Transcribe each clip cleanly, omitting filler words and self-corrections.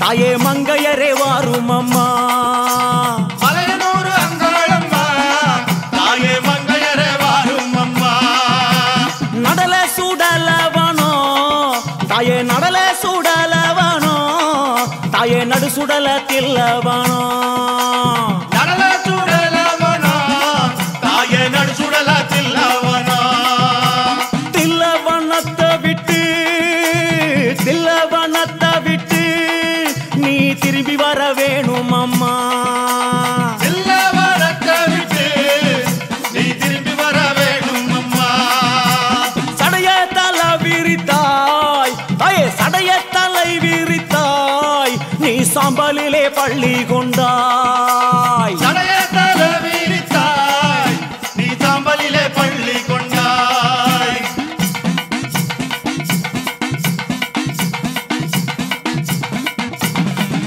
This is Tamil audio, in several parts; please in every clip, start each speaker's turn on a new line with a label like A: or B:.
A: தாயே மங்கையரே வாரும் அம்மா
B: மலையனூர் அங்காளம்மா தாயே மங்கையரே வாரும் அம்மா
A: நடல சுடலவனோ தாயே நடல சுடலவனோ தாயே நடு சுடல தில்லவனோ
B: நடல சுடலவனோ தாயே நடு சுடல தில்லவனோ
A: தில்லவனத்தை விட்டு நீ திரும்பி வர வேணும் அம்மா
B: தில்லவனத்தை விட்டு நீ திரும்பி வர வேணும் அம்மா
A: சடைய தலை விரித்தாய் தாயே சடைய தலை விரித்தாய் நீ சாம்பலிலே பள்ளி கொண்டாய்
B: சடைய தலை விரித்தாய் நீ சாம்பலிலே பள்ளி கொண்டாய்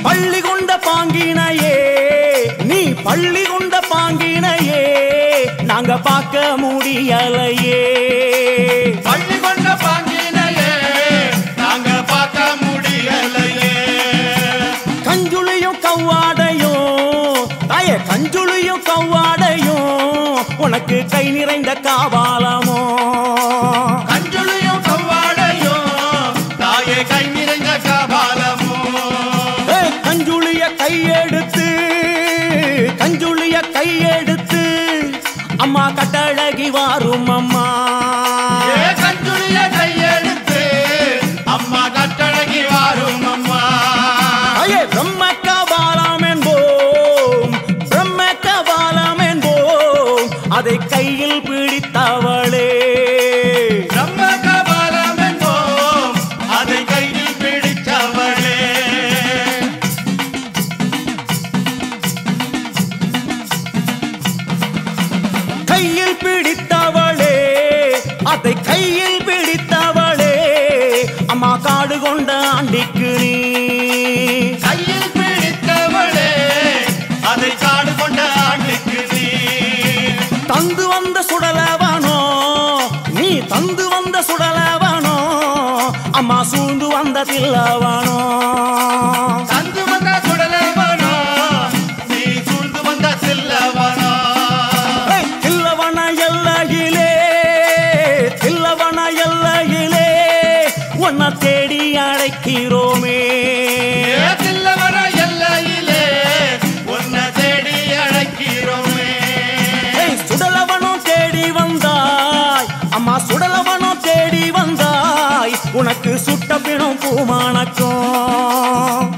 A: பள்ளி கொண்ட பாங்கினையே நீ பள்ளி கொண்ட பாங்கினையே நாங்க பார்க்க முடியலையே
B: பள்ளி கொண்ட பாங்கினையே நாங்க பார்க்க முடியலையே
A: கஞ்சுளியும் கவ்வாடையும் தாயே கஞ்சுளியும் கவ்வாடையும் உனக்கு கை நிறைந்த காவாலமோ
B: கஞ்சுளியும் கவ்வாடையும் தாயே கை நிறைந்த காபாலமோ
A: கஞ்சுளிய கையெடுத்து அம்மா கட்டழகி வாரும் அம்மா
B: கஞ்சுளிய கையெடுத்து அம்மா கட்டழகி வாரும் அம்மா
A: ஐயே பிரம்ம கபாலம் என்போம் அதை கையில் பிடித்தவளே
B: பிரம்ம கபாலம் என்போம் அதை கையில் பிடித்தவளே
A: அதை கையில் பிடித்தவளே அம்மா காடு கொண்ட ஆண்டிக்கு நீ
B: கையில் பிடித்தவளே அதை காடு கொண்ட ஆண்டிக்கு நீ
A: தந்து வந்த சுடலவனோ நீ தந்து வந்த சுடலவனோ அம்மா சூழ்ந்து வந்த தில்லவனோ
B: தந்து வந்த சுடலவனோ நீ சூழ்ந்து வந்த தில்லவனோ
A: உன்னை தேடி அழைக்கிறோமே
B: தில்லவன எல்லையிலே உன்னை தேடி அழைக்கிறோமே
A: சுடலவனும் தேடி வந்தாய் அம்மா சுடலவனும் தேடி வந்தாய் உனக்கு சுட்ட பிணம் பூமானக்கும்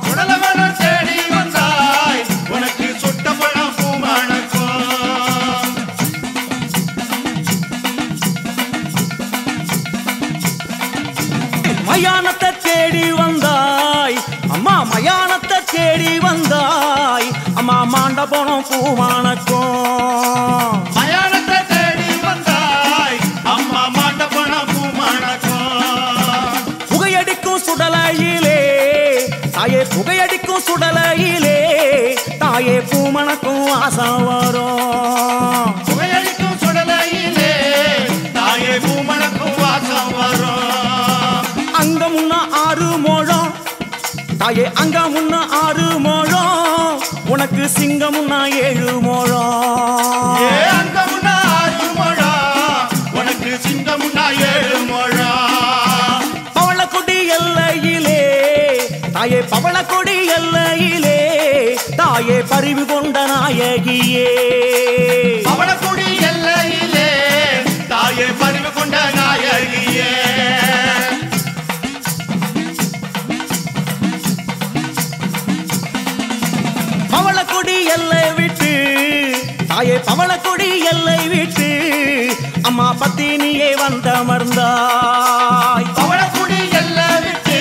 B: சுடலவனும் தேடி வந்தாய் உனக்கு சுட்ட பணம் பூமானக்கும்
A: மயானத்தை தேடி வந்தாய் அம்மா மயானத்தை தேடி வந்தாய் அம்மா மாண்ட போனோம் பூமானக்கும்
B: மயானத்தை தேடி வந்தாய் அம்மா மாண்ட போனோம் பூமானக்கும்
A: புகையடிக்கும் சுடலையிலே தாயே புகையடிக்கும் சுடலையிலே தாயே பூமணக்கும் ஆசம் வரும்
B: புகையடிக்கும் சுடலையிலே தாயே பூமணக்கும் வாசம் வரும்
A: அங்க முன்ன 6 முழம் தாயே அங்க முன்ன 6 முழம் உனக்கு சிங்கம் முன்ன 7 முழம்
B: அங்க முன்ன 6 முழம் உனக்கு சிங்கம் முன்ன 7 முழம்
A: பவளக்கொடி எல்லையிலே தாயே பவளக்கொடி எல்லையிலே தாயே பரிவு கொண்ட நாயகியே
B: பவளக்கொடி எல்லையிலே தாயே பரிவு கொண்ட நாயகியே
A: பவளக்கொடி எல்லை விட்டு தாயே பவளக்கொடி எல்லை விட்டு அம்மா பத்தினியே வந்தமர்ந்தாய்
B: பவளக்கொடி எல்லை விட்டு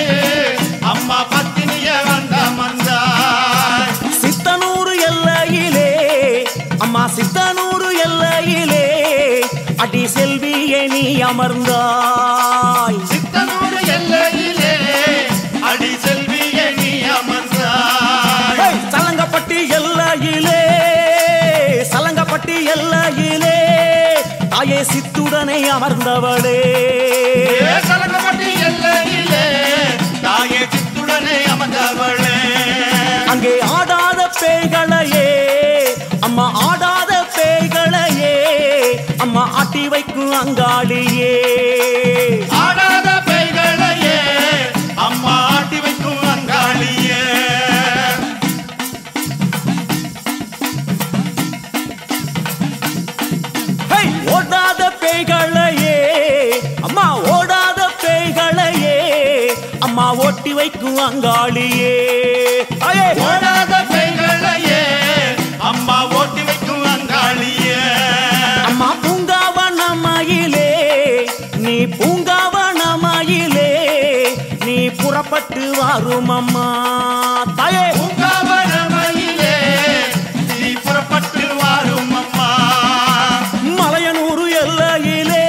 B: அம்மா பத்தினியே வந்தமர்ந்தாய்
A: சித்தனூர் எல்லையிலே அம்மா சித்தனூர் எல்லையிலே அடி செல்வியே நீ அமர்ந்தாய்
B: சித்தனூர் எல்லையிலே அடி செல்வியே நீ அமர்ந்தாய்
A: சலங்கப்பட்டி எல்லையிலே தாயே சித்துடனே அமர்ந்தவளே
B: சலங்கப்பட்டி எல்லையிலே தாயே சித்துடனே அமர்ந்தவளே
A: வைக்கும் அங்காளியே
B: ஆடாத பேய்களையே அம்மா ஆட்டி வைக்கும் அங்காளியே
A: ஓடாத பேய்களையே அம்மா ஓடாத பேய்களையே அம்மா ஓட்டி வைக்கும் அங்காளியே
B: ஓடாத பேய்களையே அம்மா ஓட்டி வைக்கும் அங்காளியே
A: அம்மா பூங்காவனமயிலே நீ பூங்காவனமயிலே நீ புறப்பட்டு வாரும் அம்மா தாயே
B: பூங்காவனமயிலே நீ புறப்பட்டு வாரும் அம்மா
A: மலையனூர் எல்லையிலே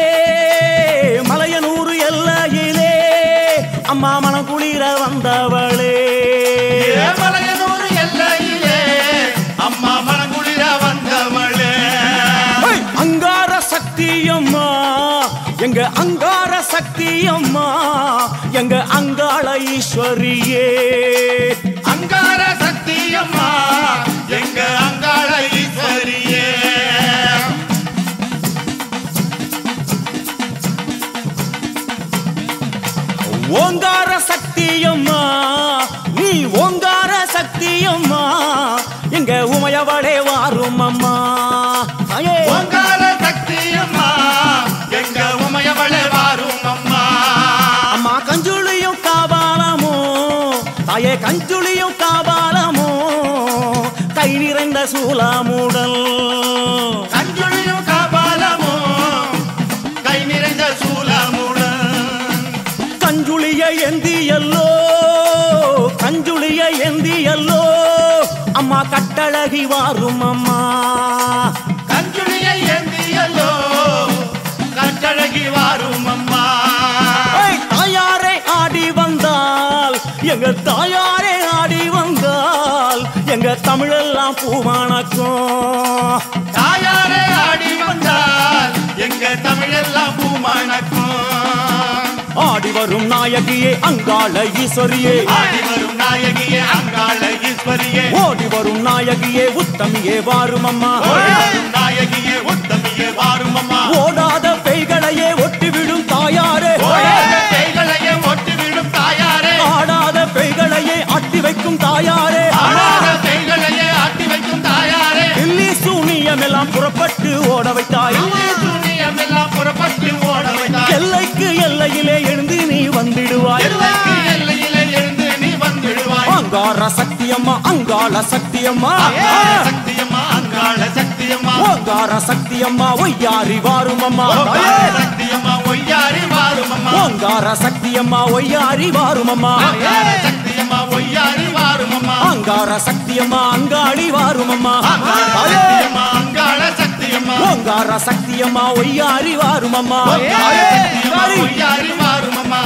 A: மலையனூர் எல்லையிலே அம்மா மனம் குளிர வந்தவளே
B: மலையனூர் எல்லையிலே அம்மா மனம் குளிர வந்தவளே
A: அங்கார சக்தியம்மா எங்க அங்கார சக்தியம்மா எங்க அங்காள ஈஸ்வரியே
B: அங்கார சக்தியம்மா எங்க அங்காள ஈஸ்வரியே
A: ஓங்கார சக்தியம்மா நீ ஓங்கார சக்தியம்மா எங்க உமையவளே வாரும் அம்மா
B: ஓங்கார சக்தியம்மா எங்க உமையவளே வாரும் அம்மா
A: அம்மா கஞ்சுளியும் காபாலமோ தாயே கஞ்சுளியும் காபாலமோ கை நிறைந்த சூலாமுடல்
B: கஞ்சுளியும் காபாலமோ கை நிறைந்த சூலாமுடன்
A: கஞ்சுளிய எந்தியல்லோ கஞ்சுளிய எந்தியல்லோ அம்மா கட்டழகி வாரும் அம்மா
B: கஞ்சுளியை ஏந்தியல்லோ கட்டழகி வாரும் அம்மா
A: தாயாரே ஆடி வந்தால் எங்க தாயாரே ஆடி வந்தால் எங்க தமிழெல்லாம் பூவானக்கும்
B: தாயாரே ஆடி வந்தால் எங்க தமிழெல்லாம் பூமணக்கும்
A: ஆடி வரும் நாயகியே அங்காள ஈஸ்வரியே
B: ஆடி வரும் நாயகியே அங்காள ஈஸ்வரியே
A: ஓடி வரும் நாயகியே உத்தமியே வாரும் அம்மா
B: ஓடி வரும் நாயகியே உத்தமியே வாரும் அம்மா
A: ஓடாத பேய்களையே ஒட்டிவிடும் தாயாரே
B: ஓடாத பேய்களையே ஒட்டிவிடும் தாயாரே
A: ஆடாத பேய்களையே அட்டி வைக்கும் தாயாரே
B: ஆடாத பேய்களையே ஆட்டி வைக்கும் தாயாரே
A: தில்லி சூனியம் எல்லாம் புறப்பட்டு ஓட வைத்தாய்
B: சூனியமெல்லாம் புறப்பட்டு ஓட வைத்தாய்
A: எல்லைக்கு எல்லையிலே எழுந்து நீ வந்திடுவாய்
B: எல்லைக்கு எல்லையிலே எழுந்து நீ வந்துடுவாய்
A: அங்கார சக்தியம்மா அங்காள சக்தியம்மா
B: அங்காள சக்தியம்மா அங்காள சக்தியம்மா
A: ஓங்கார சக்தியம்மா ஒய்யாரி வாரும் அம்மா
B: அங்காள சக்தியம்மா ஒய்யாரி வாரும் அம்மா
A: ஓங்கார சக்தியம்மா ஒய்யாரி வாரும் அம்மா
B: அங்காள சக்தியம்மா ஒய்யாரி வாரும் அம்மா
A: அங்கார சக்தியம்மா அங்காளி வாரும் அம்மா
B: அங்காள சக்தியம்மா அங்காள சக்தியம்மா
A: ஓங்கார சக்தியம்மா ஒய்யாரி வாரும் அம்மா
B: அங்காள சக்தியம்மா ஒய்யாரி வாரும் அம்மா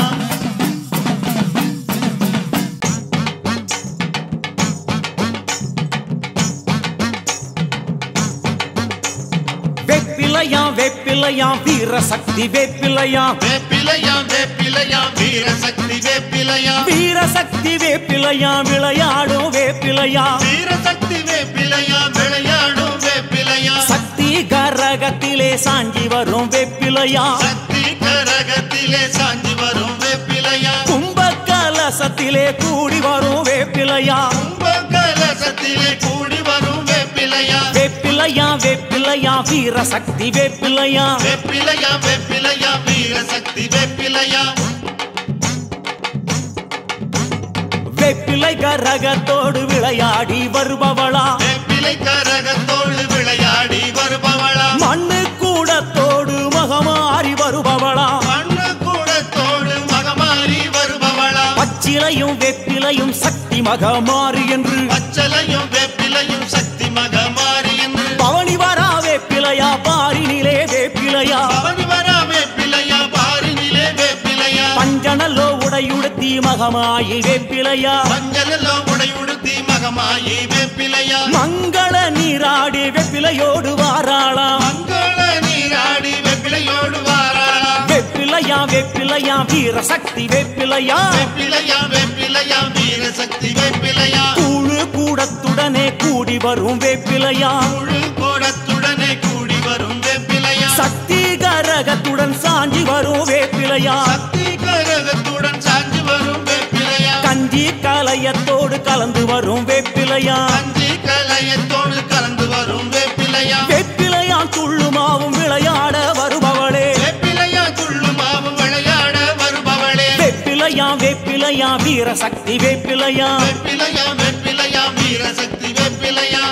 A: வேப்பிலையாம் வேப்பிலையாம் வீர சக்தி வேப்பிலையாம்
B: வேப்பிலையாம் வேப்பிலையாம் வீரசக்தி வேப்பிலையாம்
A: வீரசக்தி வேப்பிலையாம் விளையாடும் வேப்பிலையாம்
B: வீரசக்தி வேப்பிலையாம் விளையாடும் வேப்பிலையாம்
A: சக்தி கரகத்திலே சாஞ்சி வரும் வேப்பிலையாம்
B: சக்தி கரகத்திலே சாஞ்சி வரும் வேப்பிலையாம்
A: கும்ப கலசத்திலே கூடி வரும் வேப்பிலையாம்
B: கும்பகலசத்திலே கூடி வரும் வேப்பிலையாம்
A: வேப்பிலையாம் வேப்பிலையாம் வீரசக்தி வேப்பிலையாம்
B: வேப்பிலையாம் வேப்பிலையாம் வீரசக்தி வேப்பிலையாம்
A: வேப்பிலை கரகத்தோடு விளையாடி வருபவளா
B: வேப்பிலை கரகத்தோடு விளையாடி வருபவளா
A: மண்ணு கூடத்தோடு மகமாறி வருபவளா
B: மண்ணு கூடத்தோடு மகமாறி வருபவளா
A: பச்சிலையும் வேப்பிலையும் சக்தி மகமாறி என்று
B: பச்சலையும் வேப்பிலையும் சக்தி மகமாறி என்று
A: பவனி வரா வேப்பிலையா பாரினிலே வேப்பிலையா
B: பவனி வரா வேப்பிலையா பாரினிலே வேப்பிலையா
A: பஞ்சனல்லோ உடையுடுத்தி மகமாயி வேப்பிலையா
B: மஞ்சளெல்லோ உடையுடுத்தி மகமாயி வேப்பிலையா
A: மங்கள நீராடி வேப்பிலையோடு வாராளா
B: மங்கள நீராடி வேப்பிலையோடு வாராளா
A: வேப்பிலையா வேப்பிலையா வீரசக்தி வேப்பிலையா
B: வேப்பிலையா வேப்பிலையா வீரசக்தி வேப்பிலையா
A: கூழு கூடத்துடனே கூடி வரும் வேப்பிலையா
B: முழு கோடத்துடனே கூடி வரும் வேப்பிலையா
A: சக்தி கரகத்துடன் சாஞ்சி வரும் வேப்பிலையா
B: சக்தி கரகத்துடன் சாஞ்சி வரும் வேப்பிலையா
A: கஞ்சி கலையத்தோடு கலந்து வரும் வேப்பிலையா
B: கஞ்சி கலையத்தோடு கலந்து வரும் வேப்பிலையா
A: வேப்பிலையா துள்ளுமாவும் விளையாட வருபவளே
B: வேப்பிலையா துள்ளுமாவும் விளையாட வருபவளே
A: வேப்பிலையா வேப்பிலையா வீரசக்தி வேப்பிலையா
B: வேப்பிலையா வேப்பிலையா வீரசக்தி வேப்பிலையா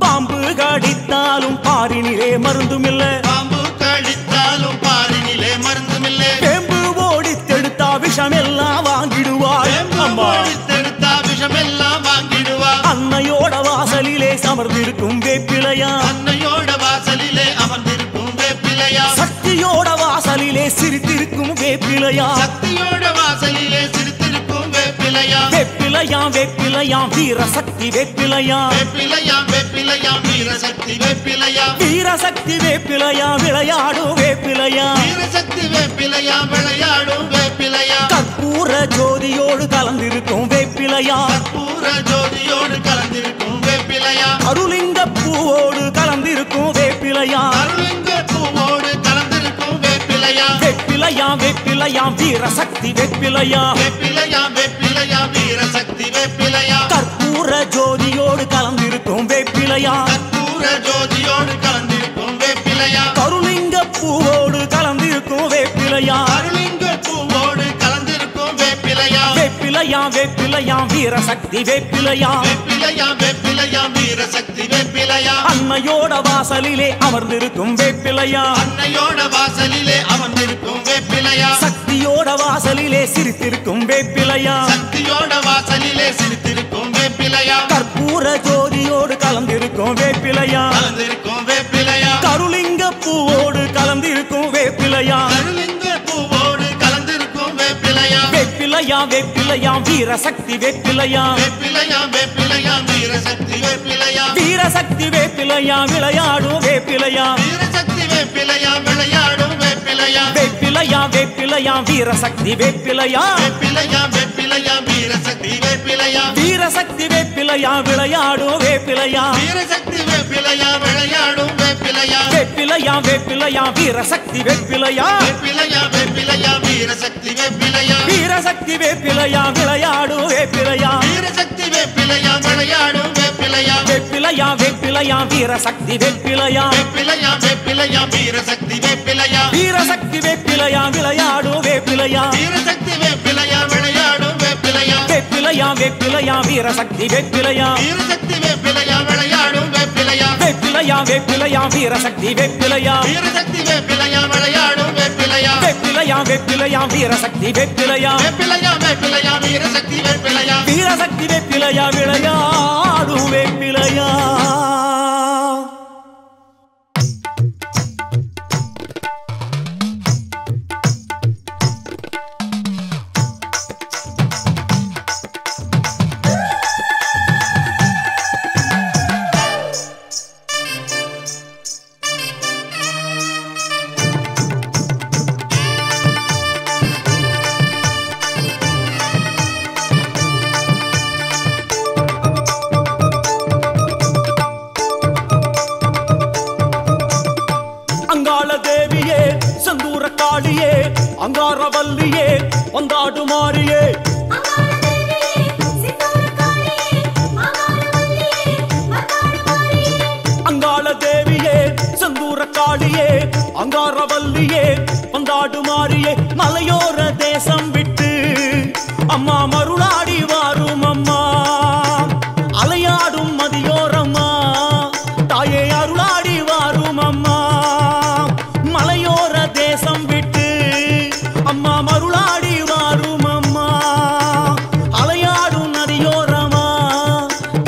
A: பாம்பு கடித்தாலும் பாரினிலே மருந்துமில்ல
B: பாம்பு கடித்தாலும் பாரினிலே மருந்துமில்லை
A: வேம்பு ஓடித்தெடுத்தா விஷமெல்லாம் வாங்கிடுவாள் அம்மா
B: எடுத்தா விஷமெல்லாம் வாங்கிடுவா
A: அன்னையோட வாசலிலே சமர்ந்திருக்கும் வேப்பிலையா
B: அன்னையோட வாசலிலே அமர்ந்திருக்கும் வேப்பிலையா
A: சக்தியோட வாசலிலே சிரித்திருக்கும் வேப்பிலையா
B: சக்தியோட வாசலிலே சிரித்திருக்கும் வேப்பிலையா
A: வேப்பிலையா வேப்பிலையா வீரசக்தி வேப்பிலையா
B: வேப்பிலையா வேப்பிலையா வீரசக்தி வேப்பிலையா
A: வீரசக்தி வேப்பிலையா விளையாடும் வேப்பிலையா
B: வீரசக்தி வேப்பிலையா விளையாடும் வேப்பிலையா
A: கற்பூர ஜோதியோடு கலந்திருக்கும் வேப்பிலையா
B: கற்பூர ஜோதியோடு கலந்திருக்கும் வேப்பிலையா
A: அருளிங்க பூவோடு கலந்திருக்கும் வேப்பிலையா
B: அருளிங்க பூவோடு கலந்திருக்கும் வேப்பிலையா
A: வேப்பிலையா வேப்பிலையா வீரசக்தி வேப்பிலையா
B: வேப்பிலையா வேப்பிலையா வீரசக்தி வேப்பிலையா
A: கற்பூர ஜோதியோடு கலந்திருக்கும் வேப்பிலையா
B: கற்பூர ஜோதியோடு கலந்திருக்கும் வேப்பிலையா
A: கருளிங்க பூவோடு கலந்திருக்கும் வேப்பிலையா
B: அருளிங்க பூவோடு கலந்திருக்கும் வேப்பிலையா
A: வேப்பிலையா வேப்பிலையா வீரசக்தி வேப்பிலையா
B: வேப்பிலையா வேப்பிலையா வீரசக்தி வேப்பிலையா
A: அன்னையோட வாசலிலே அமர்ந்திருக்கும் வேப்பிலையா
B: அன்னையோட வாசலிலே அமர்ந்திருக்கும் வேப்பிலையா
A: சக்தியோட வாசலிலே சிரித்திருக்கும் வேப்பிலையா
B: சக்தியோட வாசலிலே சிரித்திருக்கும் வேப்பிலையா
A: கற்பூர ஜோதியோடு கலந்திருக்கும் வேப்பிலையா
B: கலந்திருக்கும் வேப்பிலையா
A: கருளிங்க பூவோடு கலந்திருக்கும் வேப்பிலையா
B: அருளிங்க பூவோடு கலந்திருக்கும் வேப்பிலையா
A: வேப்பிலையா வேப்பிலையா வீரசக்தி வேப்பிலையா
B: வேப்பிலையா வேப்பிலையா வீரசக்தி வேப்பிலையா
A: வீரசக்தி வேப்பிலையா விளையாடும் வேப்பிலையா
B: வீரசக்தி வேப்பிலையா விளையாடும் வேப்பிலையா
A: வேப்பிலையா வேப்பிலையா வீரசக்தி வேப்பிலையா
B: வேப்பிலையா வேப்பிலையா வீரசக்தி வேப்பிலையா
A: வீரசக்தி வேப்பிலையா விளையாடும் வேப்பிலையா
B: வீரசக்தி வேப்பிலையா விளையாடும் வேப்பிலையா
A: வேப்பிலையா வேப்பிலையா வீரசக்தி வேப்பிலையா
B: வேப்பிலையா வேப்பிலையா வீரசக்தி வேப்பிலையா
A: வீரசக்தி வேப்பிலையா விளையாடும் வேப்பிலையா
B: வீரசக்தி வேப்பிலையா விளையாடும் வேப்பிலையா
A: வேப்பிலையா வேப்பிலையா வீரசக்தி வேப்பிலையா
B: வேப்பிலையா வேப்பிலையா வீரசக்தி வேப்பிலையா
A: வீரசக்தி வேப்பிலையா விளையாடும் வேப்பிலையா
B: வீரசக்தி வேப்பிலையா விளையாடும் வேப்பிலையா
A: வேப்பிலையா வேப்பிலையா வீரசக்தி வேப்பிலையா
B: வீரசக்தி வேப்பிலையா விளையாடும் வேப்பிலையா
A: வேப்பிலையா வேப்பிலையா வீரசக்தி வேப்பிலையா
B: வீரசக்தி வேப்பிலையா விளையாடும் வேப்பிலையா
A: வேப்பிலையா வேப்பிலையா வீரசக்தி வேப்பிலையா
B: வேப்பிலையா வேப்பிலையா வீரசக்தி வேப்பிலையா
A: வீரசக்தி வேப்பிலையா விளையாடும் வேப்பிலையா தேவியே செந்தூர காளியே அங்காரவல்லியே வந்தாடு மாறியே அங்காள தேவியே செந்தூர காளியே அங்காரவல்லியே வந்தாடு மாறியே மலையோர தேசம் விட்டு அம்மா மருளாடி வாரும் அம்மா அலையாடும் மதியோரம்மா தாயே அருளாடி வாரும் அம்மா மலையோர தேசம் விட்டு அம்மா மருளாடி வாரும் அம்மா அலையாடும் நதியோரமா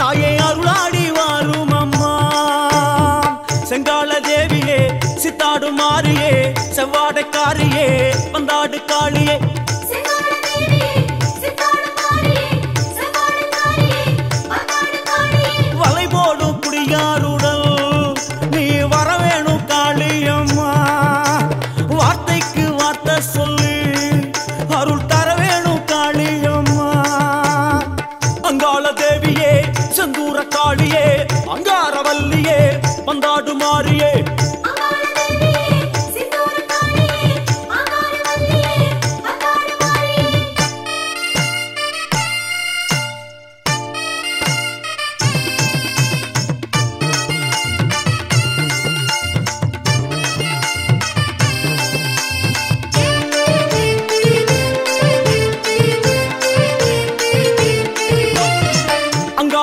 A: தாயே அருளாடி வாரும் அம்மா செங்கால தேவியே சித்தாடு மாறியே செவ்வாடைக்காரியே வந்தாடு காளியே வலை போடும் குடியாருடல் நீ வரவேணும் காளியம்மா வார்த்தைக்கு வார்த்தை சொல்லி அருள் தர வேணும் காளியம்மா அங்காள தேவியே செந்தூர காளியே அங்காரவல்லியே வந்தாடு மாறியே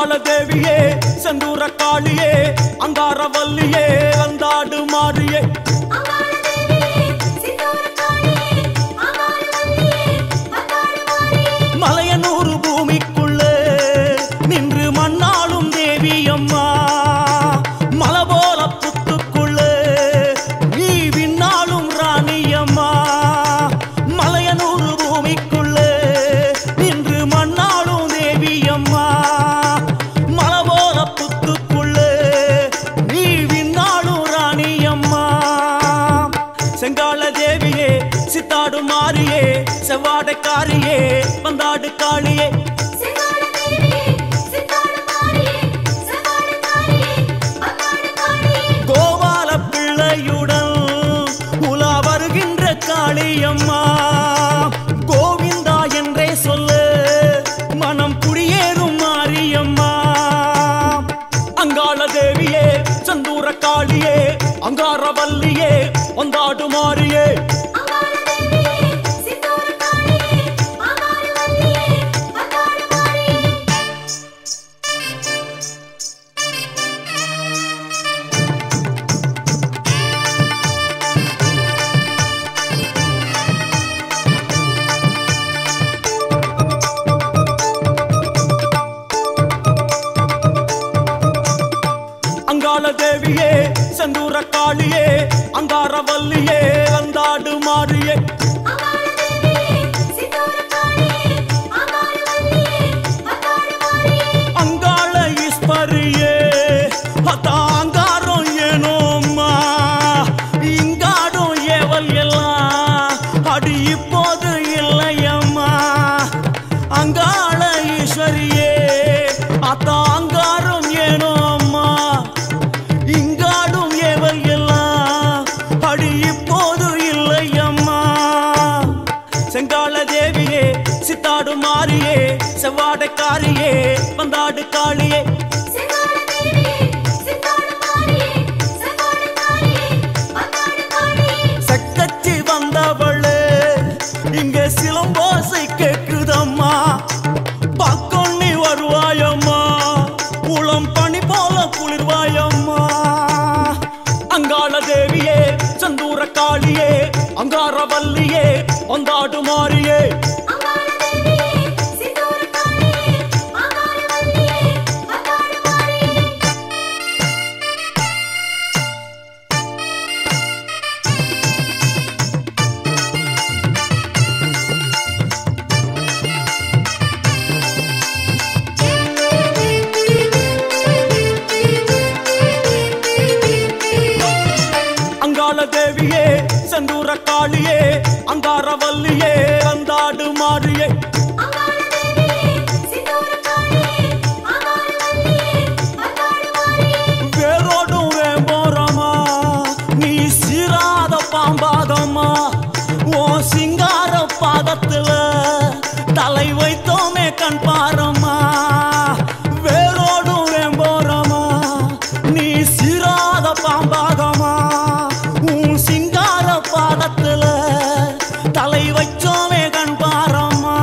A: அங்காள தேவியே செந்தூர காளியே அங்காரவல்லியே வந்தாடு மாறியே மலையனூர் பூமிக்குள்ளே நின்று மண்ணாளும் தேவி அம்மா மலபோல புத்துக்குள்ளே நீ விண்ணாளும் ராணி அம்மா மலையனூர் பூமிக்குள்ளே நின்று மண்ணாளும் தேவி அம்மா மலபோல புத்துக்குள்ளே நீ விண்ணாளும் ராணி அம்மா செங்கால தேவியே சித்தாடு மாறியே செவ்வாடைக்காரியே வந்தாடு காளியே கோபால பிள்ளையுடன் உலா வருகின்ற காளியம்மா கோவிந்தா என்றே சொல்லு மனம் குடியேறும் மாரியம்மா அங்காள தேவியே செந்தூர காளியே அங்காரவல்லியே வந்தாடு மாறியே அங்காள தேவியே செந்தூர காளியே அங்காரவல்லியே வந்தாடு மாறியே அங்காள ஈஸ்வரியே அங்காரம் ஏனோம்மா இங்காடும் ஏவல் எல்லாம் அடி இப்போது இல்லையம்மா அங்காள ஈஸ்வரியே அங்காரம் ஏனோம்மா இங்காடும் ஏவல் எல்லாம் அடி இப்போது இல்லையம்மா செங்கால தேவியே சித்தாடு மாறியே செவ்வாடைக்காரியே வந்தாடு காளியே சக்கச்சி வந்தவளே இங்க சிலம்போசை கேக்குதம்மா பக்கொன்னி வருவாயம்மா உளம் பனி போல குளிர்வாயம்மா அங்காள தேவியே செந்தூர காளியே அங்காரவல்லியே வந்தாடு மாறியே அங்காள தேவியே செந்தூர காளியே அங்காரவல்லியே வந்தாடு மாறியே வேரோடும் வேம்போரமா நீ சீராத பாம்பாதம்மா ஓ சிங்கார பாதத்துல தலை வைத்தோமே கண் பாரம்மா வேரோடும் வேம்போரமா நீ சீராத பாம்பாதம்மா சிங்கார பாதத்துல தலை வச்சோமே கண் பாரம்மா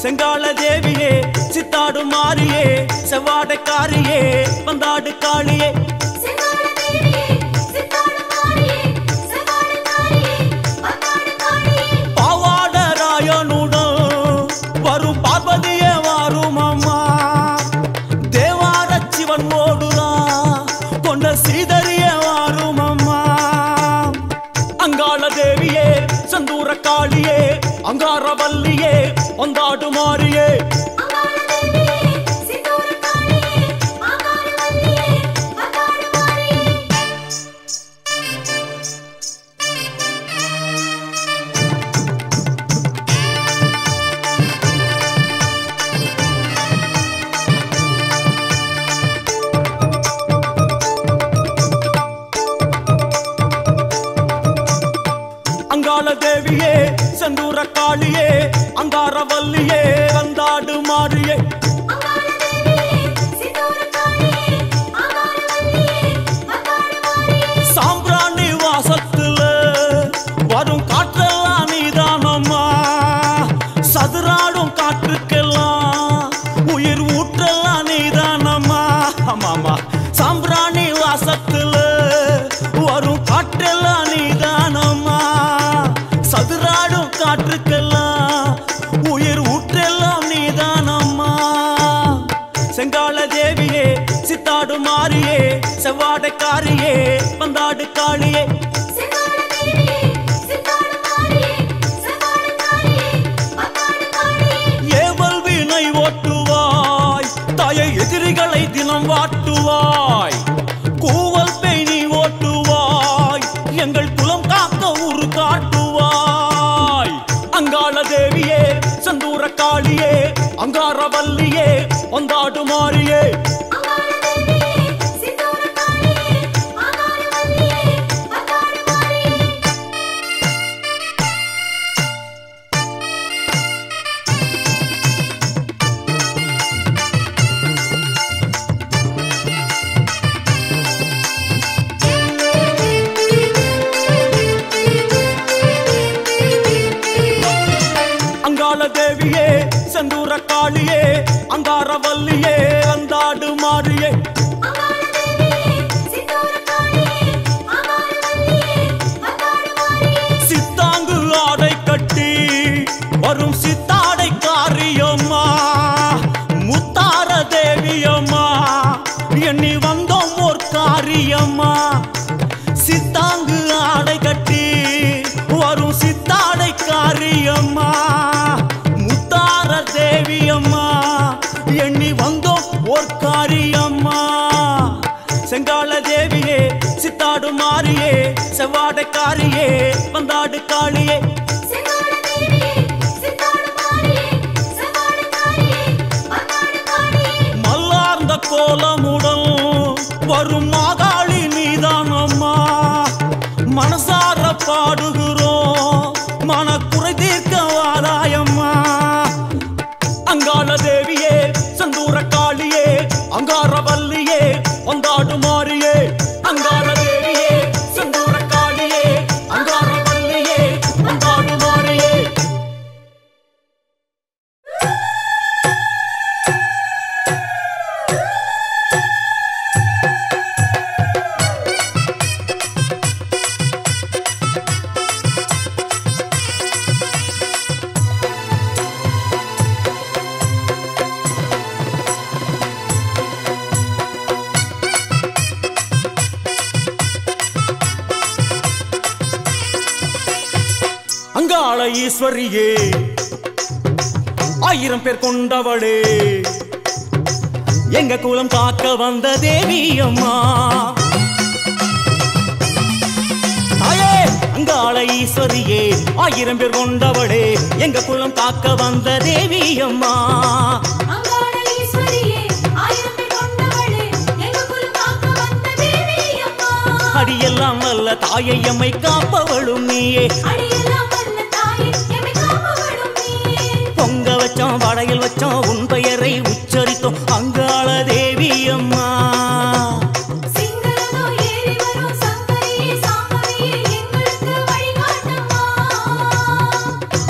A: செங்கால தேவியே சித்தாடு மாறியே செவ்வாடைக்காரியே வந்தாடு காளியே பாவாடராயனுடன் வரும் பார்வதியே வாரும் அம்மா தேவார சிவன் ஓடுதான் கொண்ட சீதரிய வாரும் அம்மா அங்காள தேவியே செந்தூர காளியே அங்காரவல்லியே வந்தாடு மாறியே அங்காள தேவியே செந்தூர காளியே அங்காரவல்லியே வந்தாடு மாறியே சாம்பிராணி வாசத்துல வரும் காற்றெல்லாம் நீதானம்மா சதுராடும் காற்றுக்கெல்லாம் உயிர் ஊற்றெல்லாம் மாறியே செவ்வாடைக்காரியே வந்தாடு காளியே ஏவல் வீணை ஓட்டுவாய் தாயை எதிரிகளை தினம் வாட்டுவாய் கூவல் பேணி ஓட்டுவாய் எங்கள் குலம் காக்க உரு காட்டுவாய் அங்காள தேவியே செந்தூர காளியே அங்காரவல்லியே வந்தாடு மாறியே தேவியே செந்தூர காளியே அங்காரவல்லியே வந்தாடு மாறியே சித்தாங்கு ஆடை கட்டி வரும் சித்தாடை காரியம்மா முத்தார தேவியம்மா எண்ணி வந்தோம் ஓர் காரியம்மா சித்தாங்கு ஆடை கட்டி வரும் சித்தாடை காரியம்மா தேவியம்மா எண்ணி வந்தோம் ஓர் காரியம்மா செங்கால தேவியே சித்தாடு மாறியே செவ்வாடைக்காரியே வந்தாடு காளியே மல்லார்ந்த கோலமுடன் வரும் மாகாளி நீதானம்மா மனசார பாடுகிறோம் மனக்குறை தீர்க்க வாராயம்மா அங்காள தேவியே செந்தூர காளியே அங்காரவல்லியே வந்தாடு மாறியே அங்காள தேவியே செந்தூர காளியே அங்காரவல்லியே வந்தாடு மாறியே அங்காள ஈஸ்வரியே 1000 பேர் கொண்டவளே எங்க குலம் காக்க வந்த தேவி அம்மா தாயே அங்காள ஈஸ்வரியே 1000 பேர் கொண்டவளே எங்க குலம் காக்க வந்த தேவி அம்மா அடியெல்லாம் நல்ல தாயை எம்மை காப்பவளும் நீயே பொங்க வச்சோம் வடையில் வச்சோம் உன் பெயரை உச்சரித்தோம் அங்காள தேவி அம்மா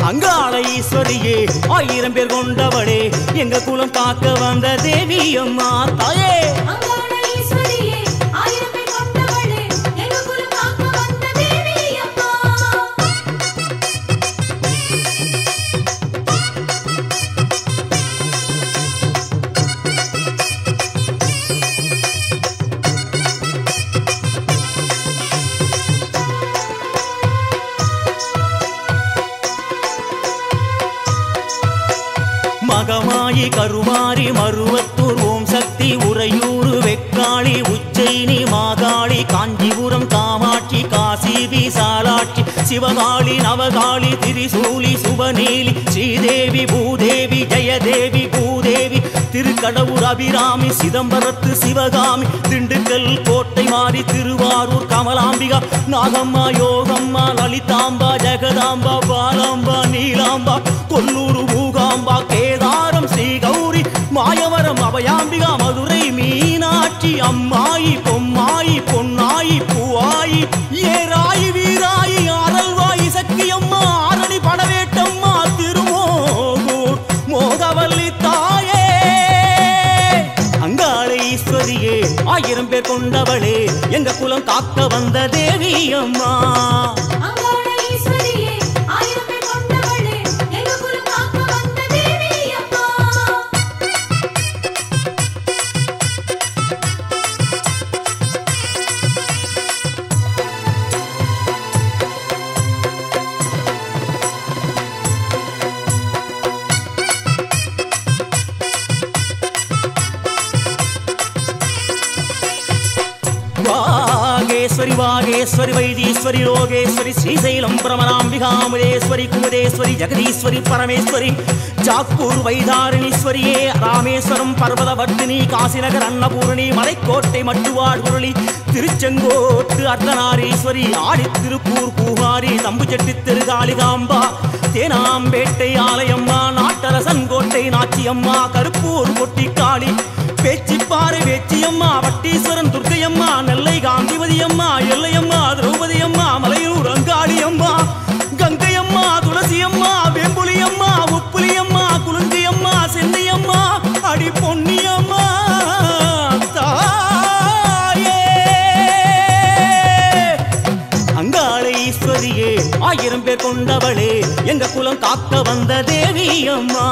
A: அங்காள ஈஸ்வரியே 1000 பேர் கொண்டவளே எங்க குலம் காக்க வந்த தேவி அம்மா தாயே மகமாயி கருமாரி மருவத்தூர் ஓம் சக்தி உறையூர் வெக்காளி உச்சைனி மாகாளி காஞ்சிபுரம் காமாட்சி காசி விசாலாட்சி சிவகாளி நவகாளி திரிசூலி சுபநீலி ஸ்ரீதேவி பூதேவி ஜெயதேவி பூதேவி திருக்கடவுர் அபிராமி சிதம்பரத்து சிவகாமி திண்டுக்கல் கோட்டை மாறி திருவாரூர் கமலாம்பிகா நாகம்மா யோகம்மா லலிதாம்பா ஜெகதாம்பா பாலாம்பா நீலாம்பா கொல்லூர் மூகாம்பா கேதாரம் ஸ்ரீ கௌரி மாயவரம் அபயாம்பிகா மதுரை மீனாட்சி அம்மாயி பொம்மாயி பொன்னாயி பூவாயி ஏராயி வீராயி ஆரல்வாயி சக்தியம்மா ஆரணி படவேட்டம்மா திருமோகூர் மோகவல்லி தாயே அங்காள ஈஸ்வரியே 1000 பேர் கொண்டவளே எங்க குலம் காக்க வந்த தேவி அம்மா மகேஸ்வரி வாகேஸ்வரி வைத்தீஸ்வரி லோகேஸ்வரி ஸ்ரீசைலம் பிரமராம்பிகாமுதேஸ்வரி குமுதேஸ்வரி ஜெகதீஸ்வரி பரமேஸ்வரி ஜாக்கூர் வைதாரணீஸ்வரியே ராமேஸ்வரம் பர்வதவர்த்தினி காசிநகர் அன்னபூரணி மலைக்கோட்டை மட்டுவாழ் குருளி திருச்செங்கோட்டு அர்த்தநாரீஸ்வரி ஆடித்திருப்பூர் பூகாரி தம்புச்செட்டி திருகாளிகாம்பா தேனாம்பேட்டை ஆலயம்மா நாட்டரசன் கோட்டை நாச்சியம்மா கருப்பூர் கொட்டிக்காளி பேச்சிப்பாறை வேச்சியம்மா வட்டீஸ்வரன் துர்க்கையம்மா நெல்லை காந்திமதியம்மா எல்லையம்மா திரௌபதியம்மா மலையூர் அங்காளியம்மா கங்கையம்மா துளசியம்மா வேம்புலியம்மா உப்புலியம்மா குலுந்தியம்மா சென்னையம்மா அடி பொன்னியம்மா தாயே அங்காள ஈஸ்வரியே 1000 பேர் கொண்டவளே எங்க குலம் காக்க வந்த தேவி அம்மா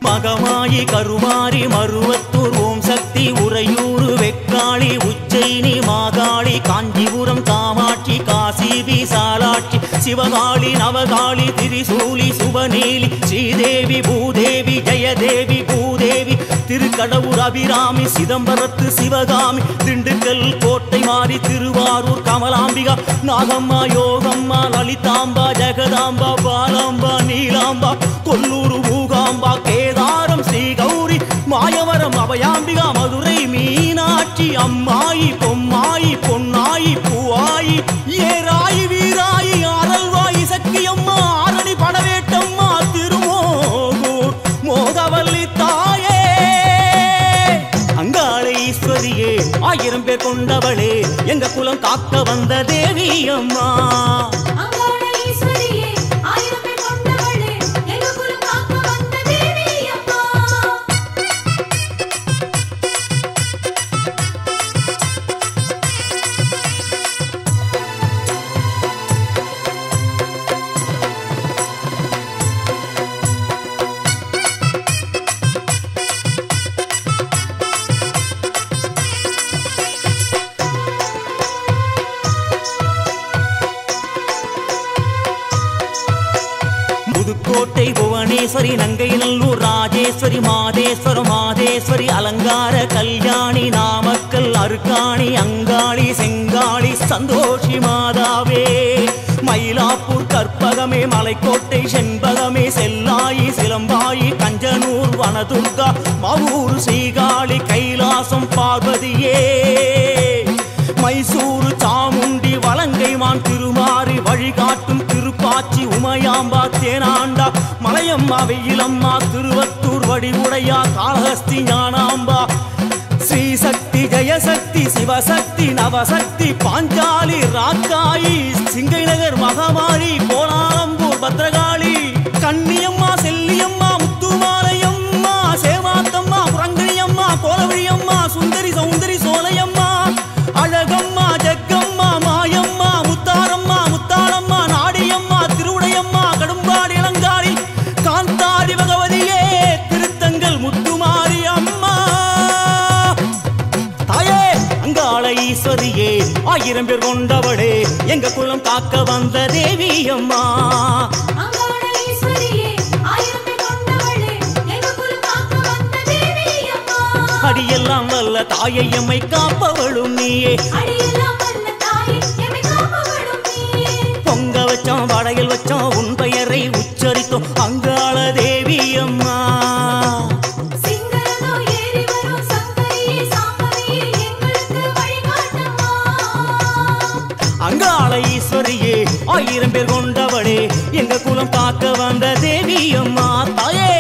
A: மகமாயி கருமாரி மருவத்தூர் ஓம் சக்தி உறையூர் வெக்காளி உஜ்ஜயினி மாகாளி காஞ்சிபுரம் காமாட்சி காசி விசாலாட்சி சிவகாளி நவகாளி திரிசூலி சுபநீலி ஸ்ரீதேவி பூதேவி ஜெயதேவி பூதேவி திருக்கடவுர் அபிராமி சிதம்பரத்து சிவகாமி திண்டுக்கல் கோட்டை மாறி திருவாரூர் கமலாம்பிகா நாகம்மா யோகம்மா லலிதாம்பா ஜெகதாம்பா பாலாம்பா நீலாம்பா கொல்லூர் மூகாம்பா கேதாரம் ஸ்ரீ கௌரி மாயவரம் அபயாம்பிகா மதுரை மீனாட்சி அம்மாயி பொம்மாயி பொன்னாயி பூவாயி ஏராயி வீராயி ஆரல்வாயி சக்கியம்மா ஆரணி படவேட்டம்மா திருமோகூர் மோகவல்லி தாயே அங்காள ஈஸ்வரியே 1000 பேர் கொண்டவளே எங்க குலம் காக்க வந்த தேவி அம்மா புதுக்கோட்டை புவனேஸ்வரி நங்கை நல்லூர் ராஜேஸ்வரி மாதேஸ்வரம் மாதேஸ்வரி அலங்கார கல்யாணி நாமக்கல் அருக்காணி அங்காளி செங்காளி சந்தோஷி மாதாவே மயிலாப்பூர் கற்பகமே மலைக்கோட்டை செண்பகமே செல்லாயி சிலம்பாயி கஞ்சனூர் வனதுர்கா மவூர் ஸ்ரீகாளி கைலாசம் பார்வதியே மைசூரு சாமுண்டி வலங்கைமான் திருமாறி வழிகாட்டும் திருப்பாச்சி உமையாம்பா தேனாண்டா மலையம்மா வெயிலம்மா திருவத்தூர் வடிவுடையா காளஹஸ்தி ஞானாம்பா ஸ்ரீசக்தி ஜெயசக்தி சிவசக்தி நவசக்தி பாஞ்சாலி ராக்காயி சிங்கை நகர் மகமாரி கோலாலம்பூர் பத்ரகாளி கன்னியம்மா செல்லியம்மா முத்துமாலையம்மா சேவாத்தம்மா புரங்கணியம்மா கோலவழியம்மா சுந்தரி சௌந்தரி சோலையம்மா அழகம்மா ஜக்கம்மா மாயம்மா முத்தாரம்மா முத்தாளம்மா நாடியம்மா திருவுடையம்மா கடும்பாடி இளங்காடி காந்தாடி பகவதியே திருத்தங்கல் முத்துமாரி அம்மா தாயே அங்காள ஈஸ்வரியே 1000 பேர் கொண்டவளே எங்க குலம் காக்க வந்த தேவி அம்மா அடியெல்லாம் வல்ல தாயை எம்மை காப்பவளும் நீயே பொங்க வச்சோம் வடையில் வச்சோம் உன் பெயரை உச்சரித்தோம் அங்காள தேவி அம்மா அங்காள ஈஸ்வரியே 1000 பேர் கொண்டவளே எங்க குலம் காக்க வந்த தேவி அம்மா தாயே